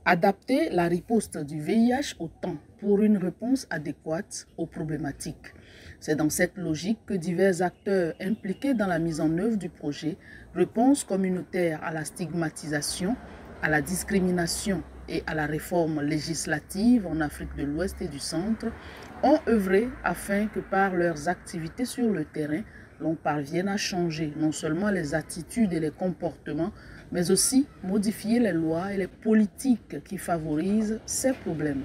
Adapter la riposte du VIH au temps pour une réponse adéquate aux problématiques. C'est dans cette logique que divers acteurs impliqués dans la mise en œuvre du projet Réponse communautaire à la stigmatisation, à la discrimination et à la réforme législative en Afrique de l'Ouest et du Centre ont œuvré afin que par leurs activités sur le terrain, l'on parvienne à changer non seulement les attitudes et les comportements, mais aussi modifier les lois et les politiques qui favorisent ces problèmes.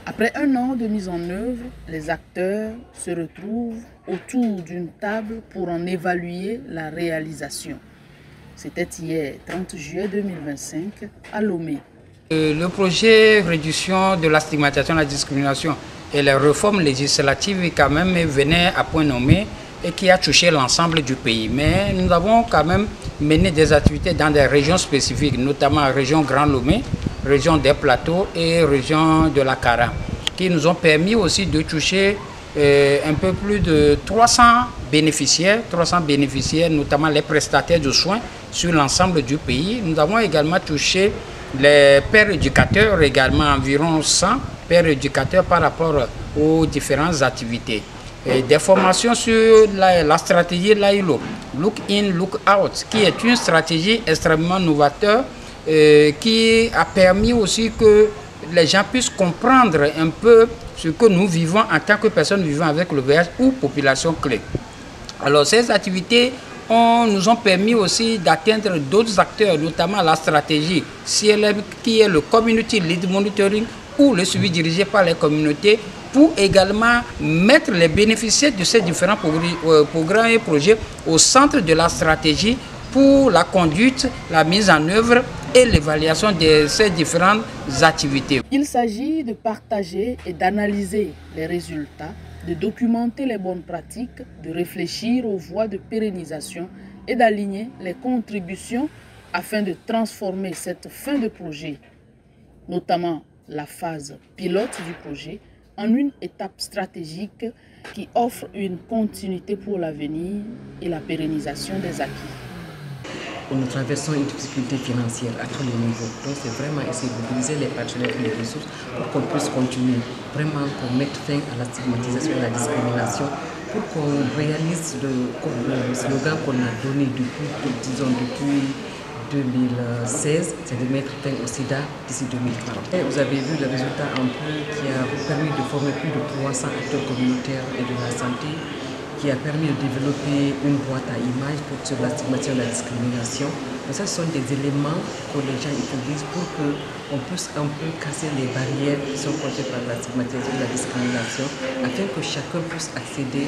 Après un an de mise en œuvre, les acteurs se retrouvent autour d'une table pour en évaluer la réalisation. C'était hier, 30 juillet 2025, à Lomé. Le projet réduction de la stigmatisation, la discrimination et les réformes législatives quand même venait à point nommé et qui a touché l'ensemble du pays. Mais nous avons quand même mené des activités dans des régions spécifiques, notamment la région Grand Lomé, région des Plateaux et région de la Kara, qui nous ont permis aussi de toucher un peu plus de 300 bénéficiaires, notamment les prestataires de soins sur l'ensemble du pays. Nous avons également touché les pères éducateurs, également environ 100 pères éducateurs par rapport aux différentes activités. Et des formations sur la stratégie LAILO, Look In, Look Out, qui est une stratégie extrêmement novateur qui a permis aussi que les gens puissent comprendre un peu ce que nous vivons en tant que personnes vivant avec le VIH ou population clé. Alors ces activités nous ont permis aussi d'atteindre d'autres acteurs, notamment la stratégie CLM qui est le Community Lead Monitoring ou le suivi dirigé par les communautés pour également mettre les bénéficiaires de ces différents programmes et projets au centre de la stratégie pour la conduite, la mise en œuvre et l'évaluation de ces différentes activités. Il s'agit de partager et d'analyser les résultats, de documenter les bonnes pratiques, de réfléchir aux voies de pérennisation et d'aligner les contributions afin de transformer cette fin de projet, notamment la phase pilote du projet, en une étape stratégique qui offre une continuité pour l'avenir et la pérennisation des acquis. Nous traversons une difficulté financière à tous les niveaux. Donc c'est vraiment essayer de mobiliser les partenaires et les ressources pour qu'on puisse continuer, vraiment qu'on mette fin à la stigmatisation et à la discrimination, pour qu'on réalise le slogan qu'on a donné depuis 2016, c'est de mettre fin au sida d'ici 2040. Et vous avez vu le résultat un peu qui a permis de former plus de 300 acteurs communautaires et de la santé, qui a permis de développer une boîte à images sur la stigmatisation et la discrimination. Donc ça, ce sont des éléments que les gens utilisent pour qu'on puisse un peu casser les barrières qui sont causées par la stigmatisation et la discrimination, afin que chacun puisse accéder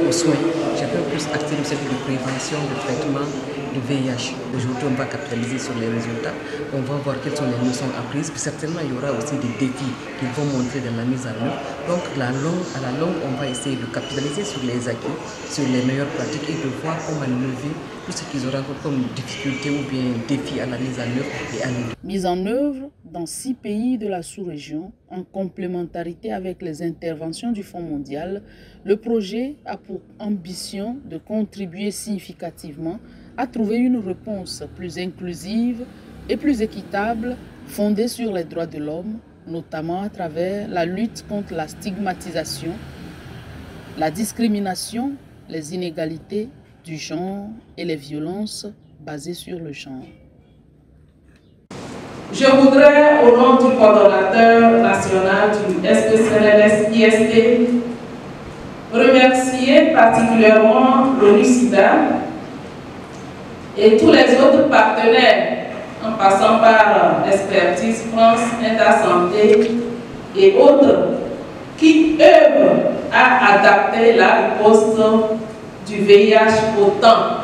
aux soins, chacun puisse accéder aux services de prévention, de traitement du VIH. Aujourd'hui, on va capitaliser sur les résultats, on va voir quelles sont les leçons apprises, puis certainement il y aura aussi des défis qu'ils vont montrer dans la mise en œuvre. Donc à la longue, on va essayer de capitaliser sur les acquis, sur les meilleures pratiques et de voir comment lever tout ce qu'ils auront comme difficultés ou bien défis à la mise en œuvre et à l'aider. Mise en œuvre dans 6 pays de la sous-région, en complémentarité avec les interventions du Fonds mondial, le projet a pour ambition de contribuer significativement à trouver une réponse plus inclusive et plus équitable, fondée sur les droits de l'homme, notamment à travers la lutte contre la stigmatisation, la discrimination, les inégalités du genre et les violences basées sur le genre. Je voudrais, au nom du coordonnateur national du SPCLS-IST, remercier particulièrement l'ONU-SIDA et tous les autres partenaires, en passant par Expertise France, Inter-Santé et autres, qui œuvrent à adapter la riposte du VIH au temps.